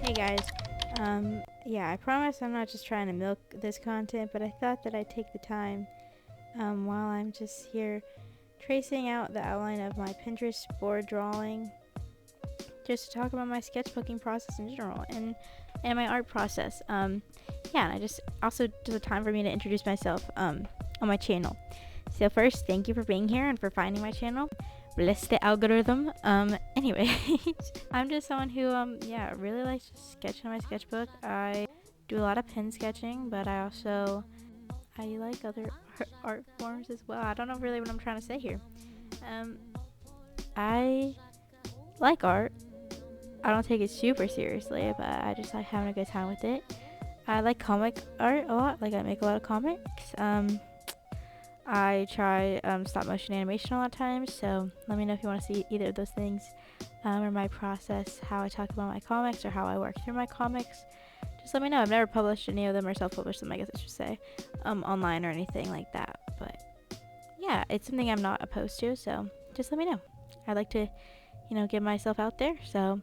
Hey guys, yeah, I promise I'm not just trying to milk this content, but I thought that I'd take the time, while I'm just here tracing out the outline of my Pinterest board drawing, just to talk about my sketchbooking process in general and my art process. Yeah, and I just also took the time for me to introduce myself, on my channel. So first, thank you for being here and for finding my channel. Bless the algorithm. Anyway, I'm just someone who, yeah, really likes to sketch in my sketchbook. I do a lot of pen sketching, but I like other art forms as well. I don't know really what I'm trying to say here. I like art. I don't take it super seriously, but I just like having a good time with it. I like comic art a lot. Like I make a lot of comics. I try stop motion animation a lot of times, so let me know if you want to see either of those things, or my process, how I talk about my comics, or how I work through my comics. Just let me know. I've never published any of them or self-published them, I guess I should say, online or anything like that. But yeah, it's something I'm not opposed to, so just let me know. I'd like to, get myself out there. So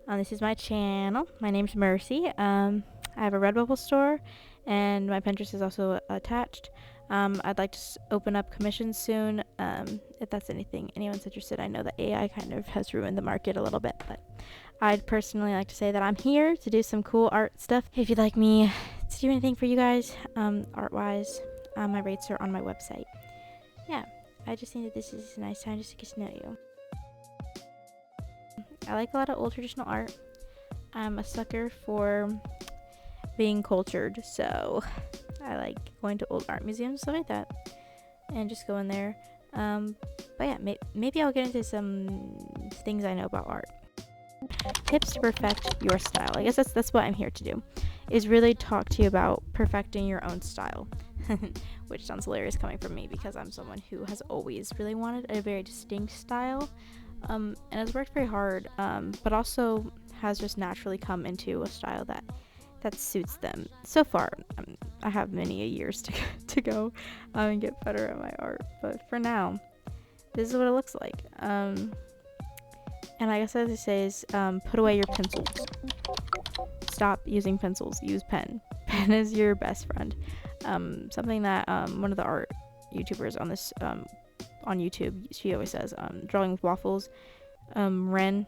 this is my channel. My name's Mercy. I have a Redbubble store, and my Pinterest is also attached. I'd like to open up commissions soon, if that's anything anyone's interested. I know that AI kind of has ruined the market a little bit, but I'd personally like to say that I'm here to do some cool art stuff. If you'd like me to do anything for you guys, art-wise, my rates are on my website. Yeah, I just think that this is a nice time just to get to know you. I like a lot of old traditional art. I'm a sucker for being cultured, so I like going to old art museums, stuff like that, and just go in there. But yeah, maybe I'll get into some things I know about art. Tips to perfect your style. I guess that's what I'm here to do, is really talk to you about perfecting your own style. Which sounds hilarious coming from me, because I'm someone who has always really wanted a very distinct style, and has worked very hard, but also has just naturally come into a style that suits them. So far, I have many years to go, and get better at my art, but for now, this is what it looks like. And I guess as I say is, put away your pencils. Stop using pencils. Use pen. Pen is your best friend. Something that one of the art YouTubers on this on YouTube, she always says, drawing with waffles, Ren,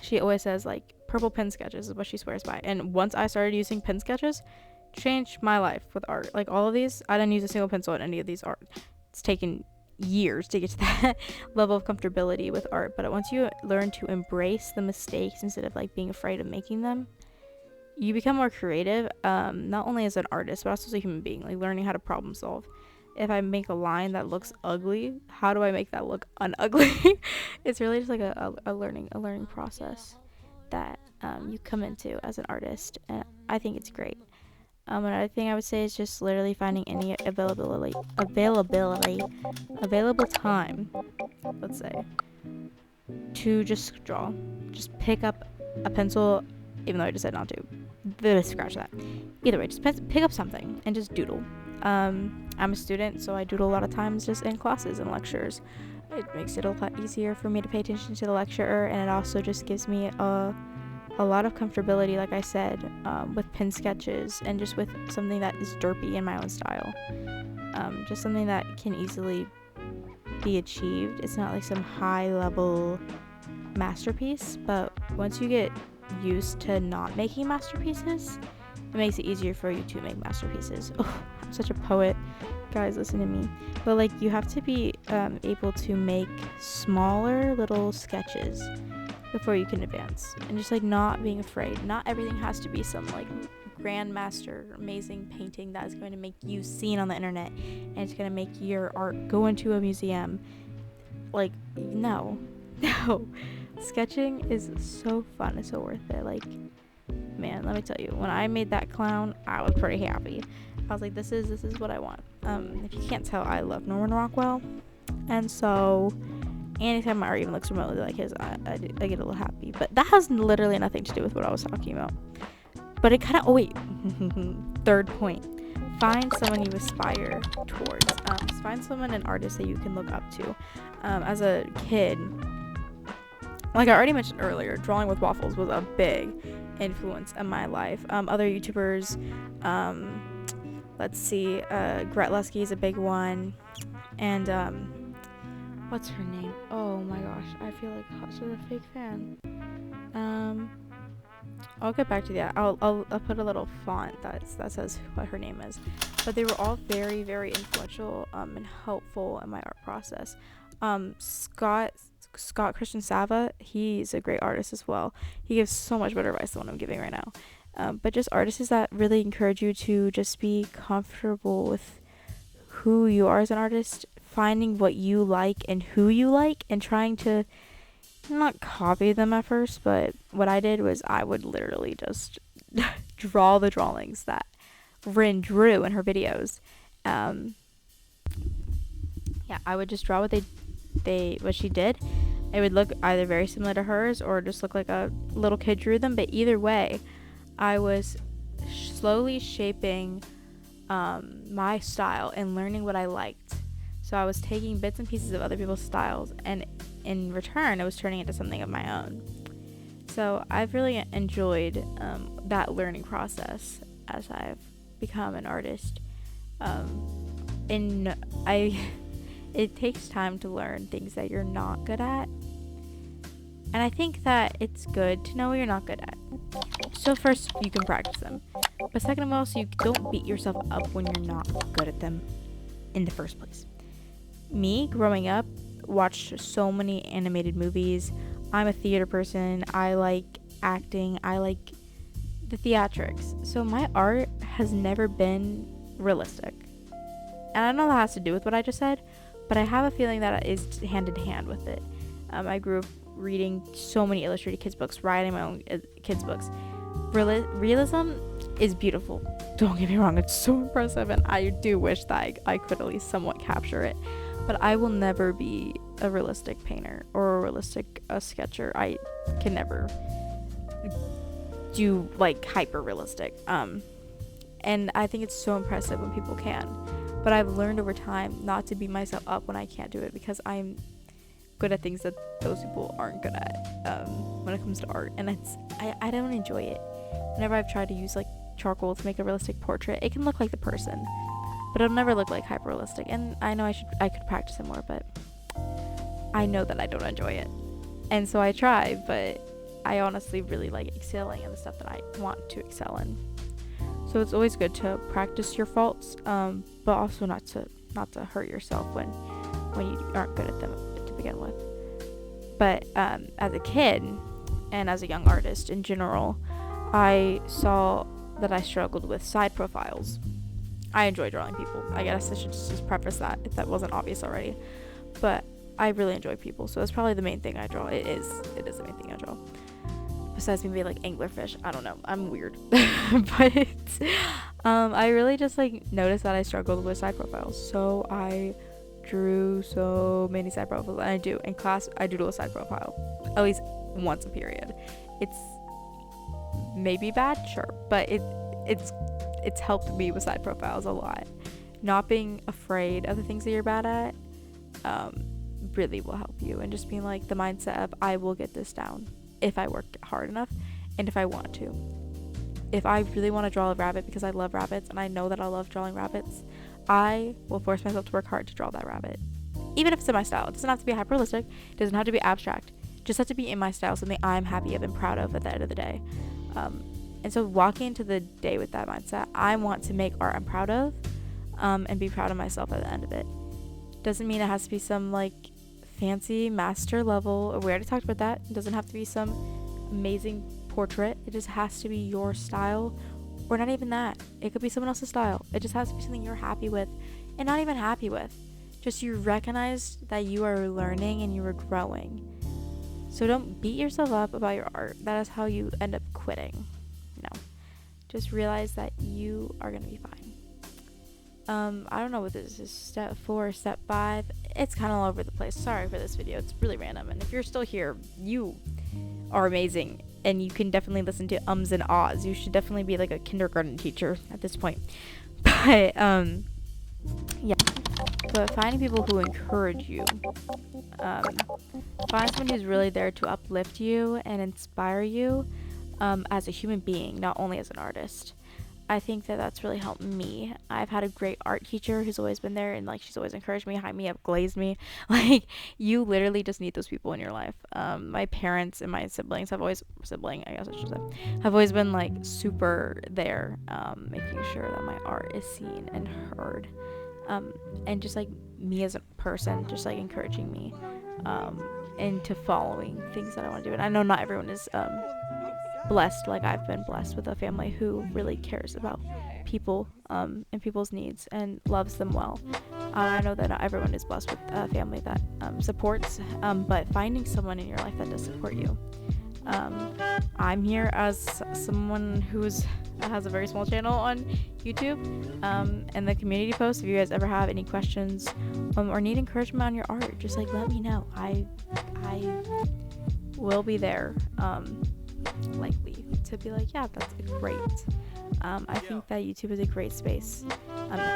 she always says, like, purple pen sketches is what she swears by. And once I started using pen sketches, changed my life with art. Like, all of these, I didn't use a single pencil in any of these art. It's taken years to get to that level of comfortability with art, but once you learn to embrace the mistakes instead of like being afraid of making them, you become more creative, not only as an artist but also as a human being, like learning how to problem solve. If I make a line that looks ugly, how do I make that look unugly? It's really just like a learning process that you come into as an artist, and I think it's great. Another thing I would say is just literally finding any available time, let's say, to just draw. Just pick up a pencil, even though I just said not to. Scratch that. Either way, just pick up something and just doodle. I'm a student, so I doodle a lot of times just in classes and lectures. It makes it a lot easier for me to pay attention to the lecturer, and it also just gives me a lot of comfortability, like I said, with pen sketches and just with something that is derpy in my own style. Just something that can easily be achieved. It's not like some high level masterpiece, but once you get used to not making masterpieces, it makes it easier for you to make masterpieces. Oh, I'm such a poet. Guys, listen to me. But like, you have to be able to make smaller little sketches before you can advance, and just like not being afraid. Not everything has to be some like grandmaster amazing painting that is going to make you seen on the internet and it's going to make your art go into a museum. Like, no. Sketching is so fun. It's so worth it. Like, man, let me tell you, when I made that clown, I was pretty happy. I was like, this is what I want. If you can't tell, I love Norman Rockwell, and so anytime my art even looks remotely like his, I get a little happy. But that has literally nothing to do with what I was talking about. But it kind of, third point. Find someone you aspire towards. Find someone, an artist that you can look up to. As a kid, like I already mentioned earlier, drawing with waffles was a big influence in my life. Other YouTubers, let's see, Gret Lusky is a big one, and what's her name? Oh my gosh, I feel like such a fake fan. I'll get back to that. I'll put a little font that says what her name is. But they were all very, very influential and helpful in my art process. Scott Christian Sava, he's a great artist as well. He gives so much better advice than what I'm giving right now. But just artists that really encourage you to just be comfortable with who you are as an artist, finding what you like and who you like, and trying to not copy them at first, but what I did was I would literally just draw the drawings that Rin drew in her videos. Yeah, I would just draw what she did. It would look either very similar to hers or just look like a little kid drew them, but either way, I was slowly shaping my style and learning what I liked. So I was taking bits and pieces of other people's styles, and in return, I was turning it into something of my own. So I've really enjoyed that learning process as I've become an artist. It takes time to learn things that you're not good at. And I think that it's good to know what you're not good at. So first, you can practice them. But second of all, so you don't beat yourself up when you're not good at them in the first place. Me, growing up, watched so many animated movies. I'm a theater person. I like acting. I like the theatrics. So my art has never been realistic. And I know that has to do with what I just said, but I have a feeling that it is hand in hand with it. I grew up reading so many illustrated kids books, writing my own kids books. Realism is beautiful. Don't get me wrong, it's so impressive, and I do wish that I could at least somewhat capture it. But I will never be a realistic painter or a realistic sketcher. I can never do like hyper realistic. And I think it's so impressive when people can. But I've learned over time not to beat myself up when I can't do it, because I'm good at things that those people aren't good at when it comes to art. And I don't enjoy it. Whenever I've tried to use like charcoal to make a realistic portrait, it can look like the person, but it'll never look like hyper realistic. And I know I could practice it more, but I know that I don't enjoy it. And so I try, but I honestly really like excelling in the stuff that I want to excel in. So it's always good to practice your faults, but also not to hurt yourself when you aren't good at them to begin with. But as a kid and as a young artist in general, I saw that I struggled with side profiles. I enjoy drawing people. I guess I should just preface that if that wasn't obvious already. But I really enjoy people, so it's probably the main thing I draw. It is the main thing I draw. Besides maybe like anglerfish, I don't know. I'm weird. But I really just like noticed that I struggled with side profiles. So I drew so many side profiles, and I do in class. I do a side profile at least once a period. It's maybe bad, sure, but it's helped me with side profiles a lot. Not being afraid of the things that you're bad at really will help you, and just being like the mindset of I will get this down if I work hard enough and if I want to. If I really want to draw a rabbit because I love rabbits and I know that I love drawing rabbits, I will force myself to work hard to draw that rabbit. Even if it's in my style. It doesn't have to be hyper realistic. It doesn't have to be abstract. It just has to be in my style, something I'm happy of and proud of at the end of the day. And so walking into the day with that mindset, I want to make art I'm proud of, and be proud of myself at the end of it. Doesn't mean it has to be some like fancy master level. We already talked about that. It doesn't have to be some amazing portrait. It just has to be your style, or not even that. It could be someone else's style. It just has to be something you're happy with, and not even happy with. Just you recognize that you are learning and you are growing. So don't beat yourself up about your art. That is how you end up quitting. No. Just realize that you are going to be fine. I don't know what this is, step 4, step 5. It's kind of all over the place. Sorry for this video. It's really random. And if you're still here, you are amazing. And you can definitely listen to ums and ahs. You should definitely be like a kindergarten teacher at this point. But, yeah. But finding people who encourage you. Find someone who's really there to uplift you and inspire you. as a human being, not only as an artist. I think that that's really helped me. I've had a great art teacher who's always been there, and like she's always encouraged me, hyped me up, glazed me. Like you literally just need those people in your life. My parents and my siblings have always I guess I should say, have always been like super there, making sure that my art is seen and heard, and just like me as a person, just like encouraging me, into following things that I want to do. And I know not everyone is blessed like I've been blessed with a family who really cares about people, and people's needs and loves them well. I know that not everyone is blessed with a family that supports, but finding someone in your life that does support you. I'm here as someone has a very small channel on YouTube, and the community post. If you guys ever have any questions, or need encouragement on your art, just like let me know. I will be there, likely to be like, yeah, that's great. I think that YouTube is a great space.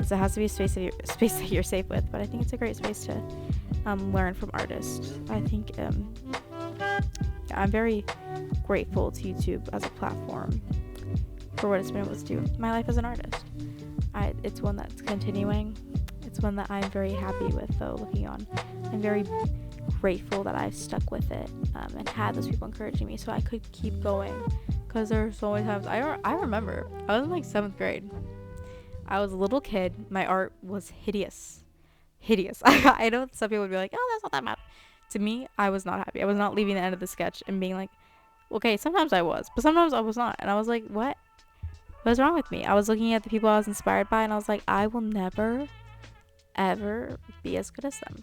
So it has to be a space that you're safe with, but I think it's a great space to learn from artists. I think I'm very grateful to YouTube as a platform for what it's been able to do in my life as an artist. It's one that's continuing. It's one that I'm very happy with, though, looking on. I'm very grateful that I've stuck with it, and had those people encouraging me so I could keep going, because there's so many times I remember I was in like 7th grade. I was a little kid. My art was hideous. I know some people would be like, oh, that's not that bad. To me, I was not happy. I was not leaving the end of the sketch and being like, okay, sometimes I was, but sometimes I was not. And I was like, what's wrong with me? I was looking at the people I was inspired by, and I was like, I will never ever be as good as them.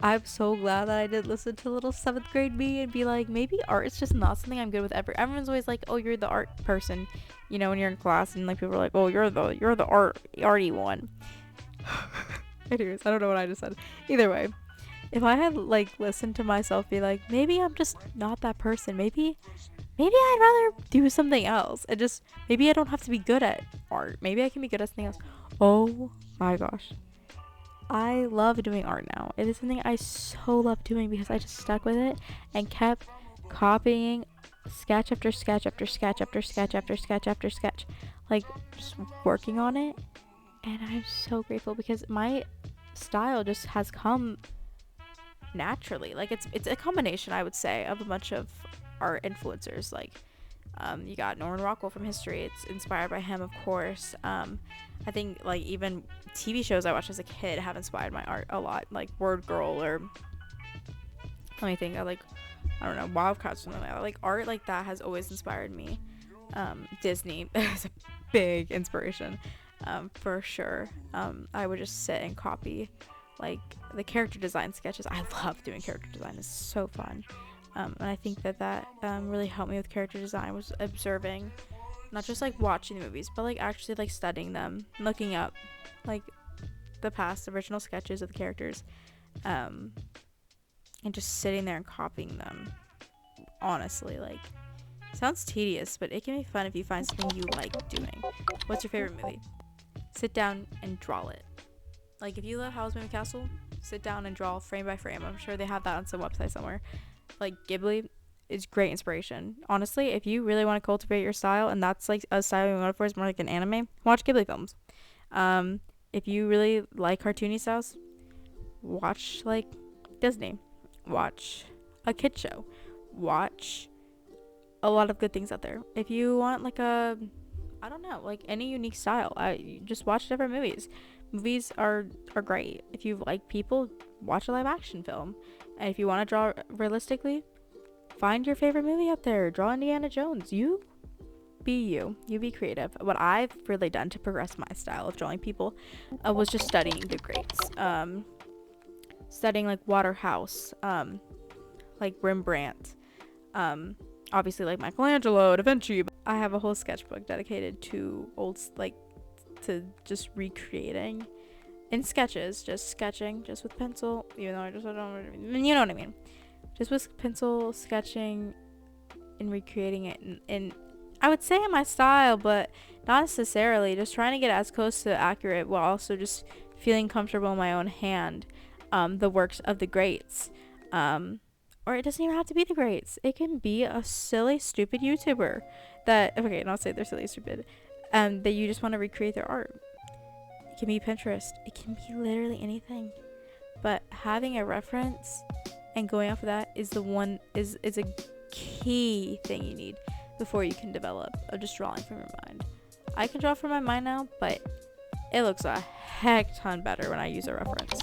I'm so glad that I did listen to little 7th grade me and be like, maybe art is just not something I'm good with ever. Everyone's always like, oh, you're the art person, you know, when you're in class, and like people are like, oh, you're the arty one. Anyways, I don't know what I just said. Either way, if I had like listened to myself be like, maybe I'm just not that person. Maybe I'd rather do something else, and just maybe I don't have to be good at art. Maybe I can be good at something else. Oh my gosh. I love doing art now. It is something I so love doing because I just stuck with it and kept copying sketch after sketch after sketch after sketch after sketch after sketch, like just working on it. And I'm so grateful because my style just has come naturally. Like it's a combination, I would say, of a bunch of art influencers. Like you got Norman Rockwell from history. It's inspired by him, of course. I think like even TV shows I watched as a kid have inspired my art a lot, like Word Girl, or let me think, I don't know, Wildcats, something like that. Like art like that has always inspired me. Disney is a big inspiration, for sure. I would just sit and copy like the character design sketches. I love doing character design. It's so fun. And I think that really helped me with character design, was observing, not just like watching the movies, but like actually like studying them, looking up like the past original sketches of the characters, and just sitting there and copying them. Honestly, like, sounds tedious, but it can be fun if you find something you like doing. What's your favorite movie? Sit down and draw it. Like if you love Howl's Moving Castle, sit down and draw frame by frame. I'm sure they have that on some website somewhere. Like Ghibli is great inspiration. Honestly, if you really want to cultivate your style, and that's like a style you want for, is more like an anime, watch Ghibli films. If you really like cartoony styles, watch like Disney. Watch a kid show. Watch a lot of good things out there. If you want like I don't know, like any unique style, just watch different movies. Movies are great. If you like people, watch a live action film. And if you want to draw realistically, find your favorite movie out there. Draw Indiana Jones. You be you. You be creative. What I've really done to progress my style of drawing people was just studying the greats. Studying like Waterhouse, like Rembrandt, obviously like Michelangelo, Da Vinci. I have a whole sketchbook dedicated to to just recreating in sketches, just sketching, just with pencil, even though I don't, you know what I mean, just with pencil sketching and recreating it in I would say in my style, but not necessarily, just trying to get as close to accurate while also just feeling comfortable in my own hand. The works of the greats. or it doesn't even have to be the greats. It can be a silly, stupid YouTuber that, okay, and I'll say they're silly, stupid, that you just want to recreate their art. It can be Pinterest. It can be literally anything. But having a reference and going off of that is a key thing you need before you can develop of just drawing from your mind. I can draw from my mind now, but it looks a heck ton better when I use a reference.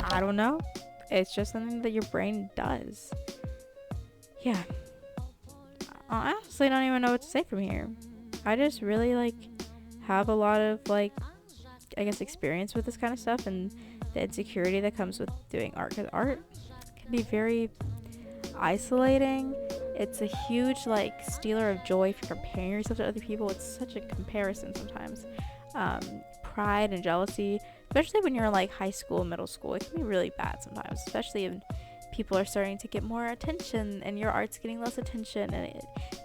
I don't know. It's just something that your brain does. Yeah. I honestly don't even know what to say from here. I just really have a lot of I guess experience with this kind of stuff and the insecurity that comes with doing art, because art can be very isolating. It's a huge stealer of joy if you're comparing yourself to other people. It's such a comparison sometimes. Pride and jealousy, especially when you're in high school and middle school, it can be really bad sometimes, especially if people are starting to get more attention and your art's getting less attention,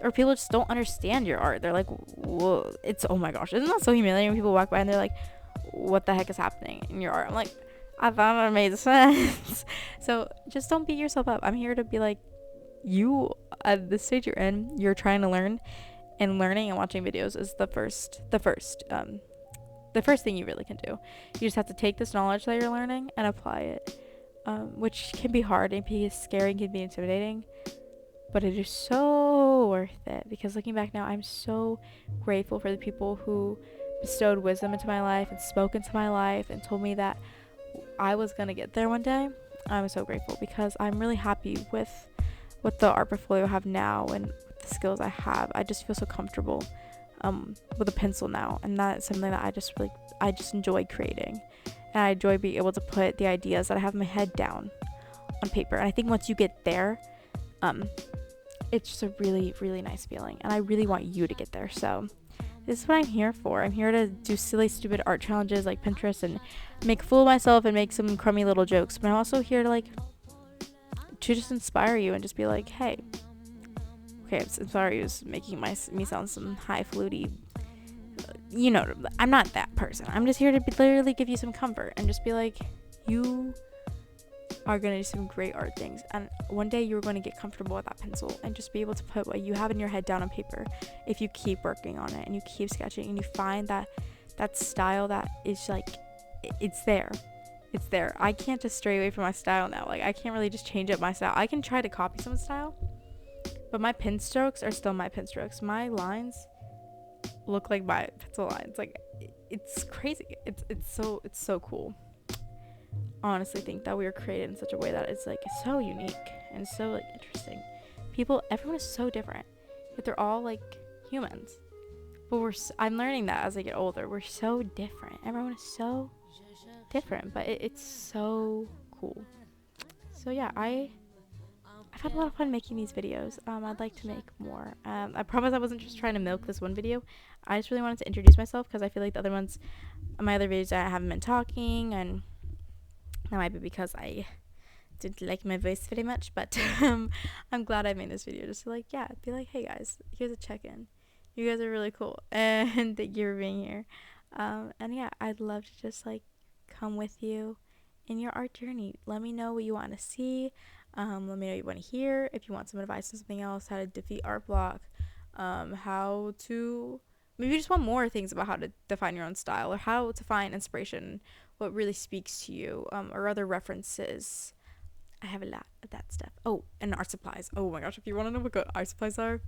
or people just don't understand your art. They're like, whoa, it's, oh my gosh, isn't that so humiliating when people walk by and they're like, what the heck is happening in your art? I'm like, I thought it made sense. So just don't beat yourself up. I'm here to be like, you, at the stage you're in, you're trying to learn, and learning and watching videos is the first thing you really can do. You just have to take this knowledge that you're learning and apply it, which can be hard and be scary and can be intimidating, but it is so worth it, because looking back now, I'm so grateful for the people who bestowed wisdom into my life and spoke into my life and told me that I was gonna get there one day. I'm so grateful, because I'm really happy with what the art portfolio I have now and the skills I have. I just feel so comfortable with a pencil now, and that's something that I just enjoy creating, and I enjoy being able to put the ideas that I have in my head down on paper. And I think once you get there, it's just a really, really nice feeling, and I really want you to get there. So this is what I'm here for. I'm here to do silly, stupid art challenges like Pinterest and make a fool of myself and make some crummy little jokes, but I'm also here to just inspire you and just be like, hey, okay, I'm sorry, is making me sound some high fluty, I'm not that person. I'm just here to literally give you some comfort and just be like, you are going to do some great art things, and one day you're going to get comfortable with that pencil and just be able to put what you have in your head down on paper if you keep working on it and you keep sketching and you find that style that is it's there. I can't just stray away from my style now. I can't really just change up my style. I can try to copy someone's style, but my pen strokes are still my pen strokes. My lines look like my pencil lines. It's crazy. It's so cool. Honestly think that we were created in such a way that it's so unique and so interesting. Everyone is so different, but they're all humans. But I'm learning that as I get older. We're so different. Everyone is so different, but it's so cool. So yeah, I've had a lot of fun making these videos. I'd like to make more. I promise I wasn't just trying to milk this one video. I just really wanted to introduce myself, because I feel like the other ones, my other videos, I haven't been talking, and that might be because I didn't like my voice very much, but I'm glad I made this video just to be like, hey guys, here's a check-in. You guys are really cool, and thank you for being here. And yeah, I'd love to just come with you in your art journey. Let me know what you want to see. Let me know what you want to hear. If you want some advice on something else, how to defeat art block, how to, maybe you just want more things about how to define your own style, or how to find inspiration, what really speaks to you, or other references. I have a lot of that stuff. Oh, and art supplies. Oh my gosh, if you want to know what good art supplies are,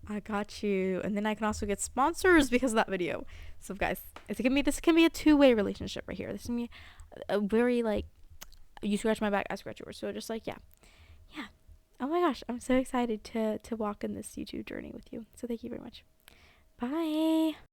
I got you. And then I can also get sponsors because of that video. So guys, this can be a two-way relationship right here. This can be a very you scratch my back, I scratch yours. So just yeah. Oh my gosh, I'm so excited to walk in this YouTube journey with you. So thank you very much. Bye.